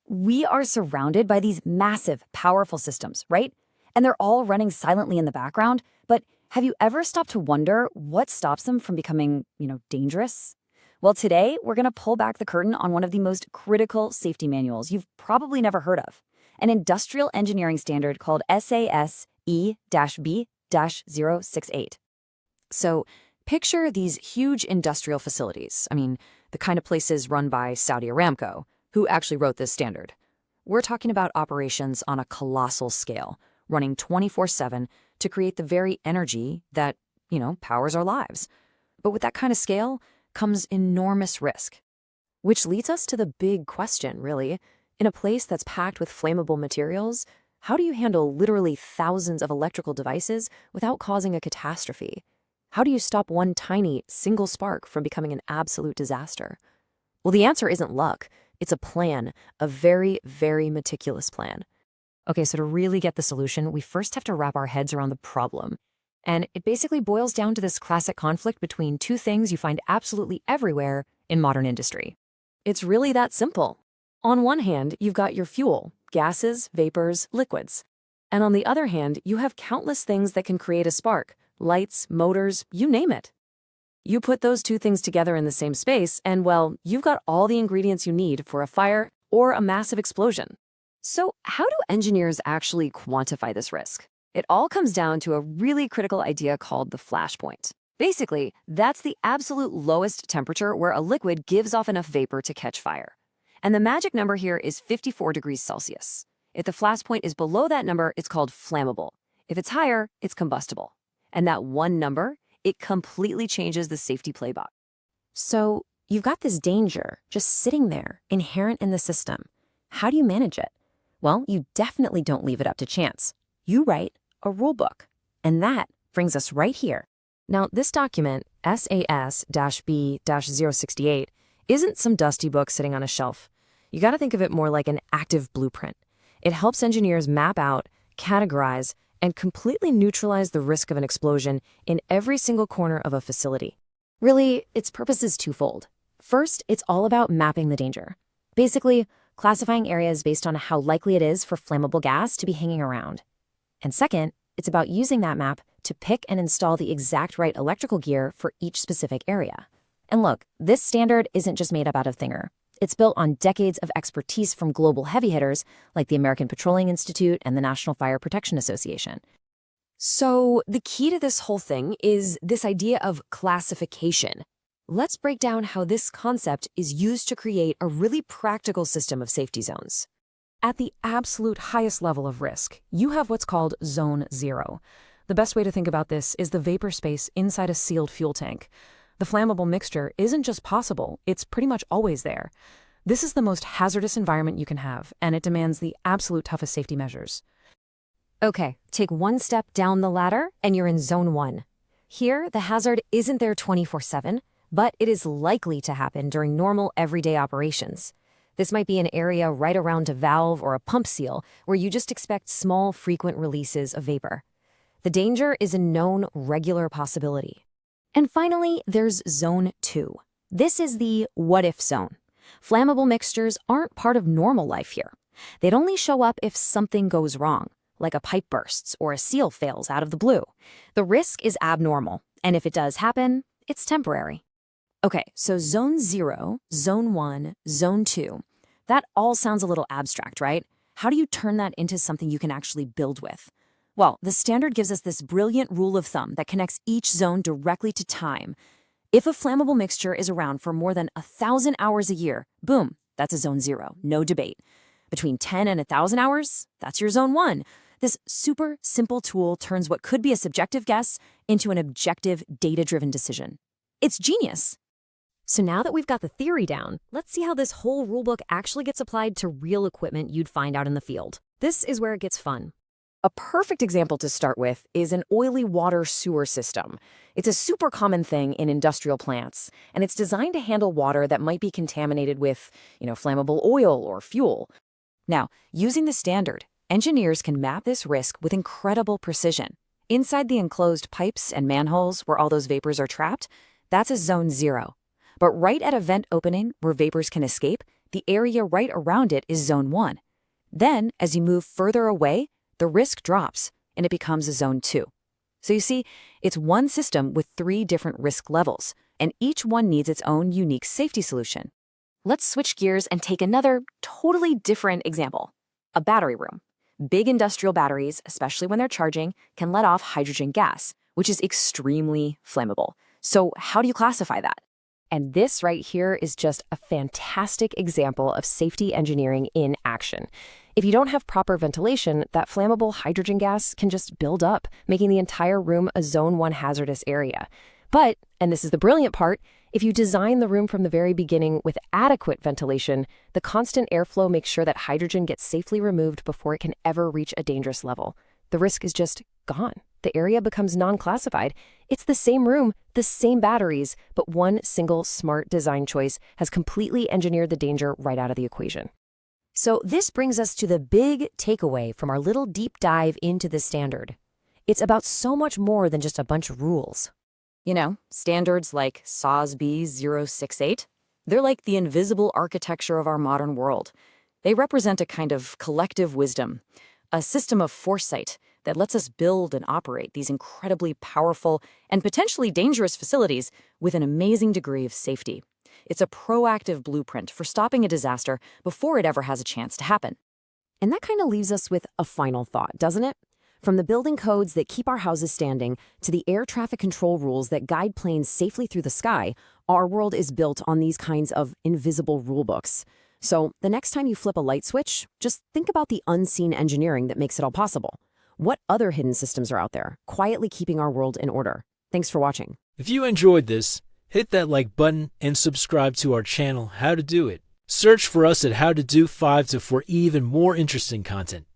We are surrounded by these massive, powerful systems, right? And they're all running silently in the background, but have you ever stopped to wonder what stops them from becoming, dangerous? Well, today we're going to pull back the curtain on one of the most critical safety manuals you've probably never heard of, an industrial engineering standard called SAES-B-068. So picture these huge industrial facilities. The kind of places run by Saudi Aramco, who actually wrote this standard. We're talking about operations on a colossal scale, running 24/7 to create the very energy that, powers our lives. But with that kind of scale comes enormous risk. Which leads us to the big question, really. In a place that's packed with flammable materials, how do you handle literally thousands of electrical devices without causing a catastrophe? How do you stop one tiny, single spark from becoming an absolute disaster? Well, the answer isn't luck. It's a plan, a very, very meticulous plan. Okay, so to really get the solution, we first have to wrap our heads around the problem. And it basically boils down to this classic conflict between two things you find absolutely everywhere in modern industry. It's really that simple. On one hand, you've got your fuel, gases, vapors, liquids. And on the other hand, you have countless things that can create a spark, lights, motors, you name it. You put those two things together in the same space, and well, you've got all the ingredients you need for a fire or a massive explosion. So how do engineers actually quantify this risk? It all comes down to a really critical idea called the flash point. Basically, that's the absolute lowest temperature where a liquid gives off enough vapor to catch fire. And the magic number here is 54 degrees Celsius. If the flash point is below that number, it's called flammable. If it's higher, it's combustible. And that one number, it completely changes the safety playbook. So you've got this danger just sitting there, inherent in the system. How do you manage it? Well, you definitely don't leave it up to chance. You write a rule book. And that brings us right here. Now, this document, SAES-B-068, isn't some dusty book sitting on a shelf. You got to think of it more like an active blueprint. It helps engineers map out, categorize, and completely neutralize the risk of an explosion in every single corner of a facility. Really, its purpose is twofold. First, it's all about mapping the danger. Basically, classifying areas based on how likely it is for flammable gas to be hanging around. And second, it's about using that map to pick and install the exact right electrical gear for each specific area. And look, this standard isn't just made up out of thin air. It's built on decades of expertise from global heavy hitters like the American Petroleum Institute and the National Fire Protection Association. So the key to this whole thing is this idea of classification. Let's break down how this concept is used to create a really practical system of safety zones. At the absolute highest level of risk, you have what's called Zone 0. The best way to think about this is the vapor space inside a sealed fuel tank. The flammable mixture isn't just possible, it's pretty much always there. This is the most hazardous environment you can have, and it demands the absolute toughest safety measures. Okay, take one step down the ladder, and you're in Zone 1. Here, the hazard isn't there 24/7, but it is likely to happen during normal everyday operations. This might be an area right around a valve or a pump seal where you just expect small, frequent releases of vapor. The danger is a known, regular possibility. And finally, there's Zone 2. This is the what-if zone. Flammable mixtures aren't part of normal life here. They'd only show up if something goes wrong, like a pipe bursts or a seal fails out of the blue. The risk is abnormal, and if it does happen, it's temporary. Okay, so Zone 0, Zone 1, Zone 2, that all sounds a little abstract, right? How do you turn that into something you can actually build with? Well, the standard gives us this brilliant rule of thumb that connects each zone directly to time. If a flammable mixture is around for more than 1,000 hours a year, boom, that's a Zone 0, no debate. Between 10 and 1,000 hours, that's your Zone 1. This super simple tool turns what could be a subjective guess into an objective, data-driven decision. It's genius. So now that we've got the theory down, let's see how this whole rulebook actually gets applied to real equipment you'd find out in the field. This is where it gets fun. A perfect example to start with is an oily water sewer system. It's a super common thing in industrial plants, and it's designed to handle water that might be contaminated with, flammable oil or fuel. Now, using the standard, engineers can map this risk with incredible precision. Inside the enclosed pipes and manholes where all those vapors are trapped, that's a Zone 0. But right at a vent opening where vapors can escape, The area right around it is Zone 1. Then, as you move further away, the risk drops, and it becomes a Zone 2. So you see, it's one system with 3 different risk levels, and each one needs its own unique safety solution. Let's switch gears and take another totally different example. A battery room. Big industrial batteries, especially when they're charging, can let off hydrogen gas, which is extremely flammable. So how do you classify that? And this right here is just a fantastic example of safety engineering in action. If you don't have proper ventilation, that flammable hydrogen gas can just build up, making the entire room a Zone 1 hazardous area. But, and this is the brilliant part, if you design the room from the very beginning with adequate ventilation, the constant airflow makes sure that hydrogen gets safely removed before it can ever reach a dangerous level. The risk is just gone. The area becomes non-classified. It's the same room, the same batteries, but one single smart design choice has completely engineered the danger right out of the equation. So this brings us to the big takeaway from our little deep dive into the standard. It's about so much more than just a bunch of rules. You know, standards like SAES-B-068, they're like the invisible architecture of our modern world. They represent a kind of collective wisdom, a system of foresight that lets us build and operate these incredibly powerful and potentially dangerous facilities with an amazing degree of safety. It's a proactive blueprint for stopping a disaster before it ever has a chance to happen. And that kind of leaves us with a final thought, doesn't it? From the building codes that keep our houses standing to the air traffic control rules that guide planes safely through the sky, our world is built on these kinds of invisible rulebooks. So the next time you flip a light switch, just think about the unseen engineering that makes it all possible. What other hidden systems are out there, quietly keeping our world in order? Thanks for watching. If you enjoyed this, hit that like button and subscribe to our channel, How to Do It. Search for us at How to Do 5 for even more interesting content.